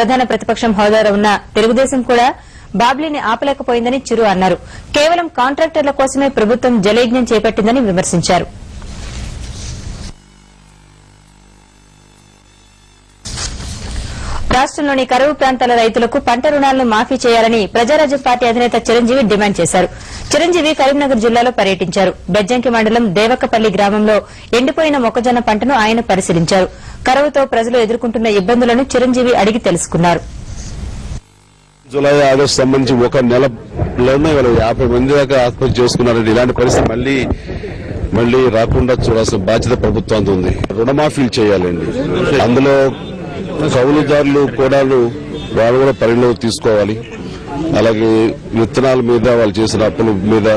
ప్రధాన ప్రతిపక్షం హోదాలో ఉన్న తెలుగుదేశం కూడా బాబ్లీని ఆపలేకపోయిందని చిరు అన్నారు. కేవలం కాంట్రాక్టర్ల కోసమే ప్రభుత్వం జలయజ్ఞం చేపట్టిందని విమర్శించారు. రాష్టంలోని కరువు ప్రాంతాల రైతులకు పంట రుణాలను మాఫీ చేయాలని ప్రజారాజ్యం పార్టీ అధినేత చిరంజీవి డిమాండ్ చేశారు. చిరంజీవి కరీంనగర్ జిల్లాలో పర్యటించారు. బెజ్జంకి మండలం దేవకపల్లి గ్రామంలో ఎండిపోయిన మొక్కజొన్న పంటను ఆయన పరిశీలించారు. కరువుతో ప్రజలు ఎదుర్కొంటున్న ఇబ్బందులను చిరంజీవి అడిగి తెలుసుకున్నారు. జూలై ఆగస్టు సంబంధించి ఒక నెలలోనే 50 మంది దాకా ఆత్మహత్య చేసుకున్నారండి. ఇలాంటి పరిస్థితి మళ్లీ రాకుండా చూడాల్సిన బాధ్యత ప్రభుత్వానికి ఉంది. రుణమాఫీలు చేయాలండి. అందులో కౌలుదారులు కూడా వాళ్ళు కూడా పరిగణలోకి తీసుకోవాలి. అలాగే విత్తనాల మీద వాళ్ళు చేసిన అప్పుల మీద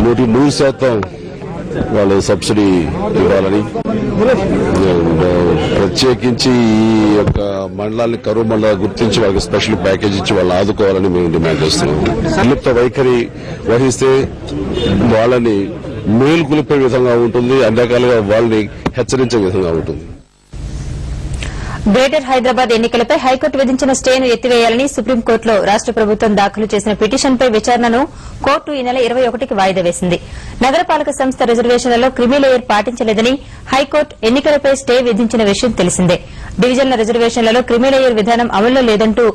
100% వాళ్ళు సబ్సిడీ ఇవ్వాలని, ప్రత్యేకించి ఈ యొక్క మండలాన్ని కరువు మండలాలు గుర్తించి వాళ్ళకి స్పెషల్ ప్యాకేజ్ ఇచ్చి వాళ్ళు ఆదుకోవాలని మేము డిమాండ్ చేస్తున్నాం. నిర్లిప్త వైఖరి వహిస్తే వాళ్ళని మేలుకొలిపే విధంగా ఉంటుంది, అన్ని రకాలుగా వాళ్ళని హెచ్చరించే విధంగా ఉంటుంది. గ్రేటర్ హైదరాబాద్ ఎన్నికలపై హైకోర్టు విధించిన స్టేను ఎత్తివేయాలని సుప్రీంకోర్టులో రాష్ట ప్రభుత్వం దాఖలు చేసిన పిటిషన్పై విచారణను కోర్టు ఈ నెల 21కి వాయిదా వేసింది. నగరపాలక సంస్థ రిజర్వేషన్లలో క్రిమీలేయర్ పాటించలేదని హైకోర్టు ఎన్నికలపై స్టే విధించిన విషయం తెలిసిందే. డివిజన్ల రిజర్వేషన్లలో క్రిమీలేయర్ విధానం అమల్లో లేదంటూ